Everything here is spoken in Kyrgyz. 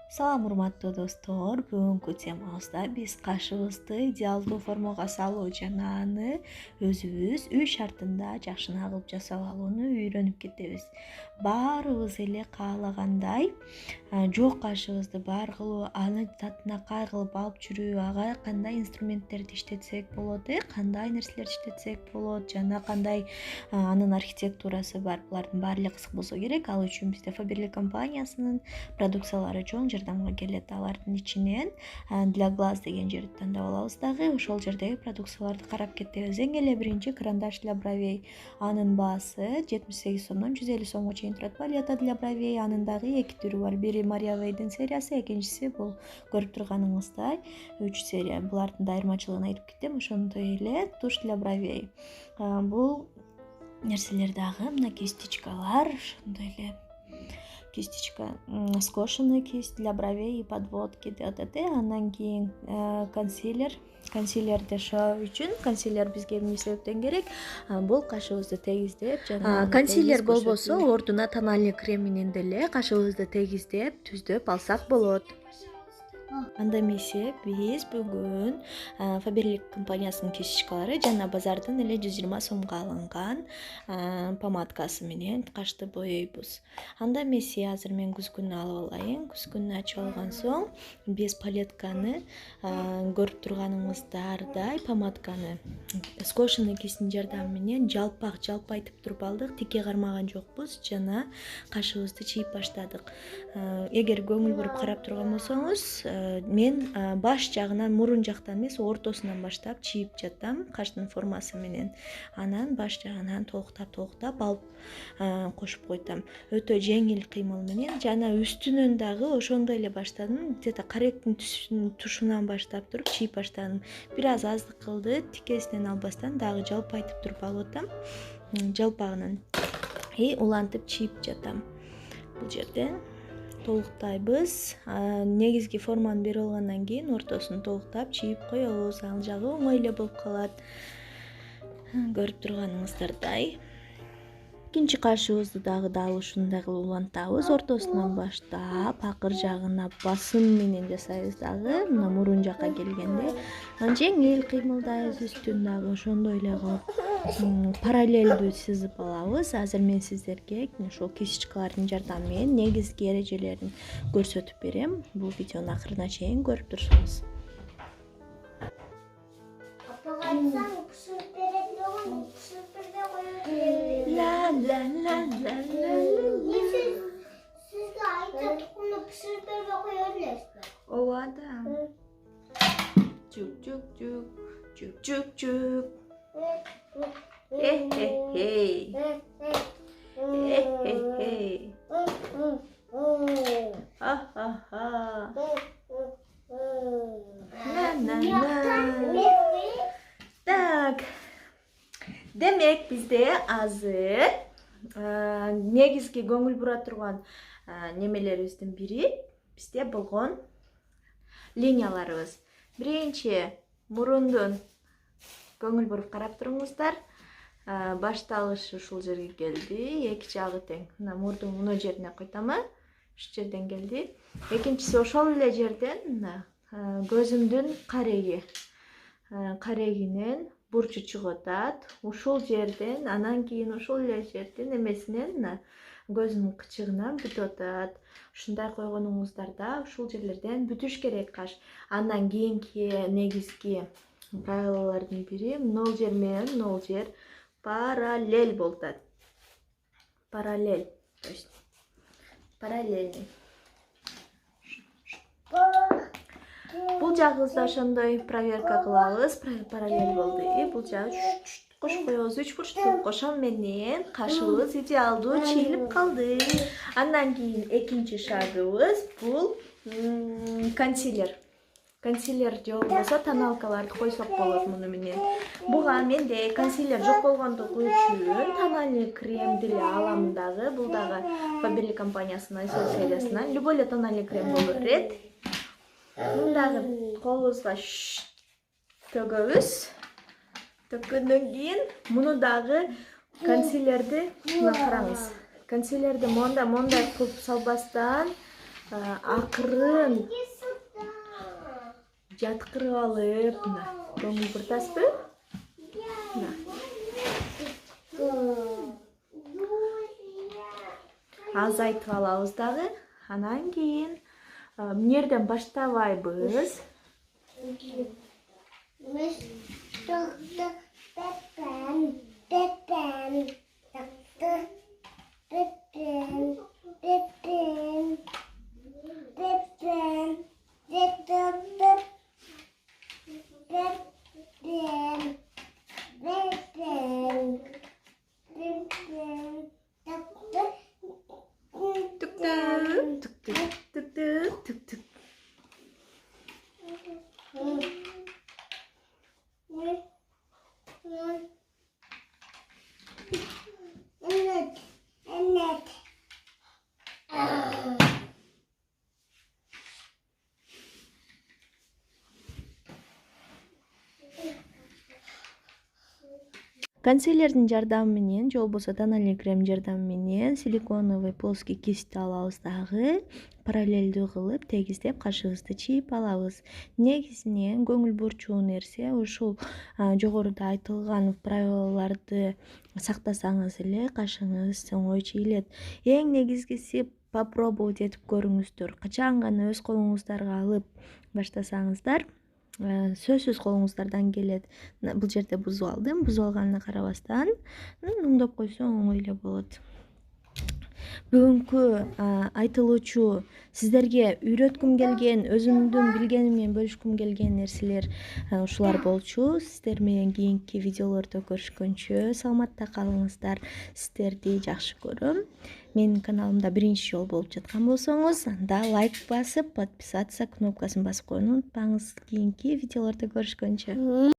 Салам урматтуу достор, бүгүнкү темабызда биз кашыбызды идеалдуу формага салуу жана аны өзүбүз үй шартында жакшына кылып жасап алууну үйрөнүп кетебиз. Баарыбыз эле каалагандай жок кашыбызды бар кылуу, аны татынакай кылып алып жүрүү, ага кандай инструменттерди иштетсек болот, кандай нерселерди иштетсек болот жана кандай анын архитектурасы бар, булардын баары эле кызык болсо керек. Ал үчүн бизде Faberlic компаниясынын продукциялары чоң жардамга келет. Алардын ичинен для глаз деген жерди тандап алабыз дагы, ошол жердеги продукцияларды карап кетебиз. Эң эле биринчи карандаш для бровей. Анын баасы 78 сомдон 150 сомго чейин турат. Палета для бровей, анын дагы эки түрү бар. Бири Maria Way'дин сериясы, экинчиси бул көрүп турганыңыздай 3 серия. Булардын да айырмачылыгын айтып кетем. Ошондой эле тушь для бровей. Бул нерселер дагы мына кистичкалар, ошондой эле кистичка, скошенный кисть для бровей и подводки деп атат. Андан кийин консилер жашоо үчүн консилер бизге эмне себептен керек? Бул кашыбызды тегиздеп жана консилер болбосо ордуна тональный крем менен деле кашыбызды тегиздеп, түздөп алсак болот. Анда эмесе биз бүгүн Faberlic компаниясынын кистичкалары жана базардын эле 120 сомго алынган помадкасы менен кашты боейбуз. Анда эмесе азыр мен күзгүнү алып алайын. Күзгүнү ачып алган соң биз палетканы көрүп турганыңыздардай помадканы скошенный кисттин жардамы менен жалпайтып туруп алдык. Тикке кармаган жокпуз жана кашыбызды чийип баштадык. Эгер көңүл буруп карап турган болсоңуз, мен баш жагынан, мурун жактан эмес, ортосунан баштап чийип жатам каштын формасы менен. Анан баш жагынан толуктап алып кошуп койтам. Өтө жеңил кыймыл менен жана үстүнөн дагы ошондой эле баштадым. Где-то каректин тушунан баштап туруп чийип баштадым. Бир аз аздык кылды, тикесинен албастан дагы жалпайтып туруп алып атам. Жалпагынан улантып чийип жатам. Бул жерден толуктайбыз. Негизги форманы берип алгандан кийин ортосун толуктап чийип коебуз. Ал жагы оңой эле болуп калат. Көрүп турганыңыздардай. Экинчи кашыбызды дагы дал ушундай кылып улантабыз. Ортосунан баштап акыр жагына басым менен жасайбыз дагы. Мына мурун жакка келгенде жеңил кыймылдайбыз, үстүн дагы ошондой эле кылып параллелдүү сызып алабыз. Азыр мен сиздерге ошол кистичкалардын жардамы менен негизги эрежелерин көрсөтүп берем. Бул видеонун акырына чейин көрүп турсаңыз. Sizga aytadiqni pishirtirib qo'yasizmi? Ооба да. Чук. Хей. Ха. Так. Демек бизде азыр негизги көңүл бура турган немелерибиздин бири бизде болгон линияларыбыз. Биринчи мурундун көңүл буруп карап туруңуздар. Башталышы ушул жерге келди. Эки жагы тең. Мына мурдун мына жерине койтамы? Ушул жерден келди. Экинчиси ошол эле жерден мына көзүмдүн карегинен бурчу чыгып атат. Ушул жерден, анан кийин ошол эле жерден эмесинен мына көзүнүн кычыгынан бүтүп атат. Ушундай койгонуңуздарда ушул жерлерден бүтүш керек каш. Андан кийинки негизги правилалардын бири могул жер менен могул жер параллель болуп атат. Параллель, то есть параллельный. Бул жагыбызда ошондой проверка кылабыз. Параллель болду. Бул жагы кошуп коебуз. 3 бурчтуу. Ошол менен кашыбыз идеалдуу чийилип калды. Андан кийин экинчи шагыбыз бул консилер. Консилер же болбосо тоналкаларды койсок болот муну менен. Буга менде консилер жок болгондугу үчүн тональный крем деле алам дагы. Бул дагы Faberlic компаниясынын сериясынан. Любой эле тональный крем боло берет. Мындагы колубузга төгөбүз. Төккөндөн кийин муну дагы консилерди мына караңыз. Консилерди мондай кылып салбастан акырын İki suda. жаткырып алып мына көңүл буртасызбы? Мына азайтып алабыз дагы. Анан кийин эмне жерден баштабайбыз? Түк түк түк түк түк түк. Evet, evet. Консилердин жардамы менен же болбосо тональный крем жардамы менен силиконовый плоский кистти алабыз дагы параллелдүү кылып тегиздеп кашыбызды чийип алабыз. Негизинен көңүл бурчуу нерсе ушул жогоруда айтылган правилаларды сактасаңыз эле кашыңыз оңой чийилет. Эң негизгиси попробовать этип көрүңүздөр. Качан гана өз колуңуздарга алып баштасаңыздар сөзсүз колуңуздардан келет. Бул жерде бузуп алдым. Бузуп алганына карабастан оңдоп койсо оңой эле болот. Бүгүнкү айтылуучу сиздерге үйрөткүм келген, өзүмдүн билгеним менен бөлүшкүм келген нерселер ушулар болчу. Сиздер менен кийинки видеолордо көрүшкөнчө саламатта калыңыздар. Сиздерди жакшы көрөм. Менин каналымда биринчи жолу болуп жаткан болсоңуз, анда лайк басып, подписаться кнопкасын басып коюуну унутпаңыз. Кийинки видеолордо көрүшкөнчө.